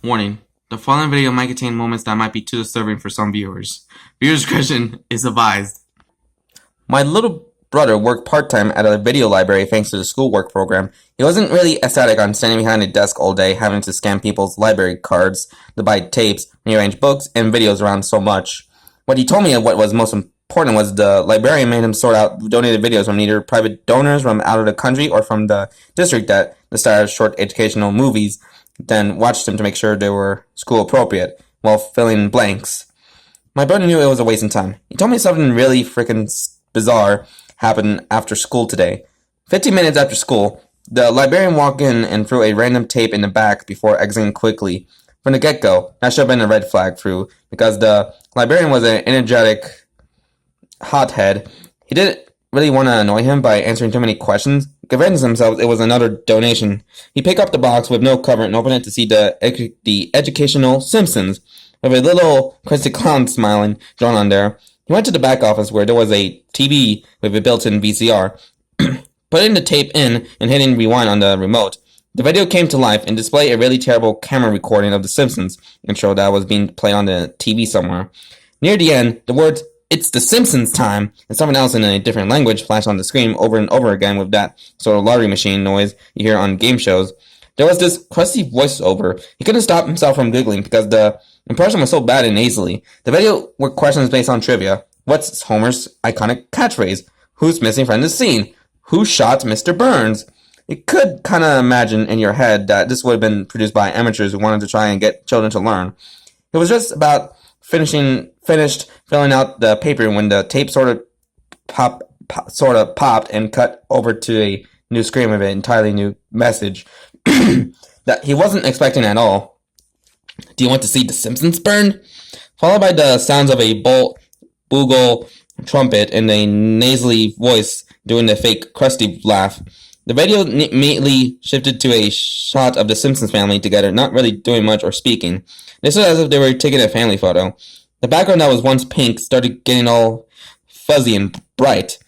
Warning: the following video might contain moments that might be too disturbing for some viewers. Viewer discretion is advised. My little brother worked part-time at a video library thanks to the schoolwork program. He wasn't really ecstatic on standing behind a desk all day having to scan people's library cards to buy tapes, rearrange books, and videos around so much. What he told me of what was most important was the librarian made him sort out donated videos from either private donors from out of the country or from the district that the star of short educational movies, then watched them to make sure they were school appropriate, while filling in blanks. My brother knew it was a waste of time. He told me something really freaking bizarre happened after school today. 15 minutes after school, the librarian walked in and threw a random tape in the back before exiting quickly. From the get-go, that should have been a red flag through, because the librarian was an energetic hothead. He didn't really want to annoy him by answering too many questions. Convinced himself it was another donation. He picked up the box with no cover and opened it to see the educational Simpsons, with a little Krusty Clown smiling drawn on there. He went to the back office where there was a TV with a built-in VCR. Putting the tape in and hitting rewind on the remote, the video came to life and displayed a really terrible camera recording of the Simpsons intro that was being played on the TV somewhere. Near the end, the words "It's the Simpsons time" and something else in a different language flashed on the screen over and over again with that sort of lottery machine noise you hear on game shows. There was this crusty voiceover. He couldn't stop himself from giggling because the impression was so bad and nasally. The video were questions based on trivia. What's Homer's iconic catchphrase? Who's missing from the scene? Who shot Mr. Burns? You could kind of imagine in your head that this would have been produced by amateurs who wanted to try and get children to learn. It was just about finished filling out the paper when the tape sort of popped and cut over to a new screen with an entirely new message that he wasn't expecting at all. Do you want to see The Simpsons burn? Followed by the sounds of a bugle trumpet and a nasally voice doing the fake Krusty laugh. The video immediately shifted to a shot of the Simpsons family together, not really doing much or speaking. This was as if they were taking a family photo. The background that was once pink started getting all fuzzy and bright.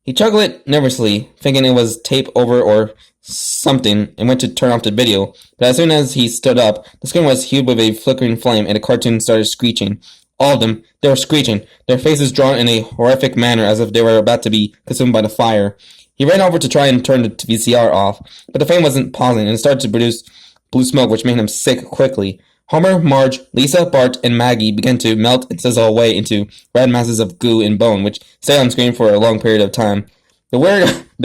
He chuckled it nervously, thinking it was tape over or something, and went to turn off the video. But as soon as he stood up, the screen was hued with a flickering flame, and the cartoon started screeching. All of them, they were screeching, their faces drawn in a horrific manner as if they were about to be consumed by the fire. He ran over to try and turn the VCR off, but the flame wasn't pausing, and it started to produce blue smoke, which made him sick quickly. Homer, Marge, Lisa, Bart, and Maggie began to melt and sizzle away into red masses of goo and bone, which stayed on screen for a long period of time. The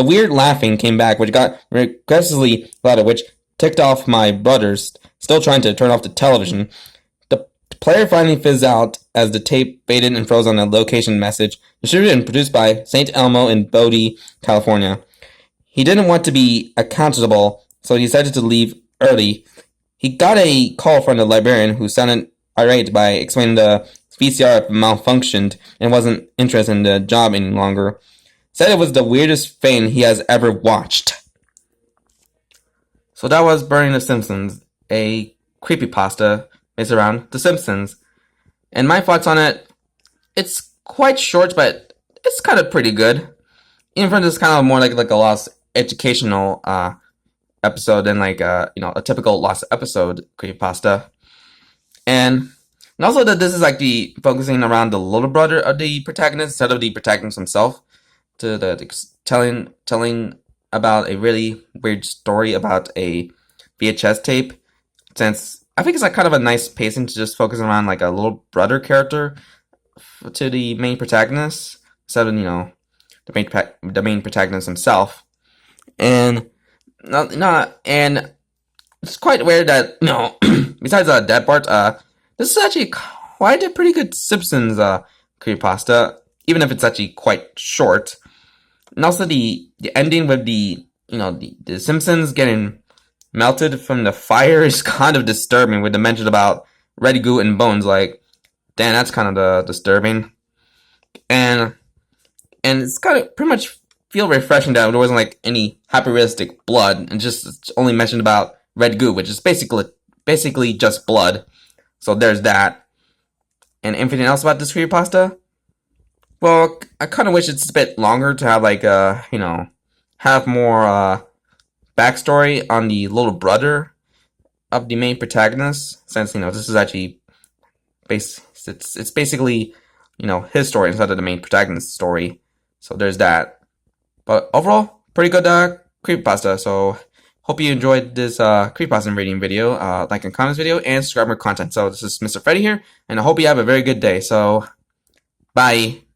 weird laughing came back, which got aggressively louder, which ticked off my brothers, still trying to turn off the television. The player finally fizzed out as the tape faded and froze on a location message, distributed and produced by St. Elmo in Bodie, California. He didn't want to be accountable, so he decided to leave early. He got a call from the librarian, who sounded irate by explaining the VCR malfunctioned and wasn't interested in the job any longer. Said it was the weirdest thing he has ever watched. So that was Burning the Simpsons, a creepypasta based around The Simpsons. And my thoughts on it, it's quite short, but it's kind of pretty good. Even for this kind of more like a lost educational episode than a typical lost episode creepypasta. And also that this is like the focusing around the little brother of the protagonist instead of the protagonist himself, to the telling about a really weird story about a VHS tape, since I think it's like kind of a nice pacing to just focus around like a little brother character to the main protagonist instead of the main protagonist himself. And and it's quite weird that besides that part, this is actually quite a pretty good Simpsons creepypasta, even if it's actually quite short. And also the ending with the Simpsons getting melted from the fire is kind of disturbing, with the mention about red goo and bones. Like, damn, that's kind of disturbing. And it's kind of pretty much feel refreshing that there wasn't like any hyper-realistic blood, and just only mentioned about red goo, which is basically just blood. So there's that. And anything else about this creepypasta? Well, I kind of wish it's a bit longer to have have more backstory on the little brother, of the main protagonist, since this is actually it's basically his story instead of the main protagonist's story. So there's that. But overall, pretty good creepypasta. So hope you enjoyed this creepypasta reading video. Like and comment this video and subscribe for more content. So this is Mr. Freddy here, and I hope you have a very good day. So bye.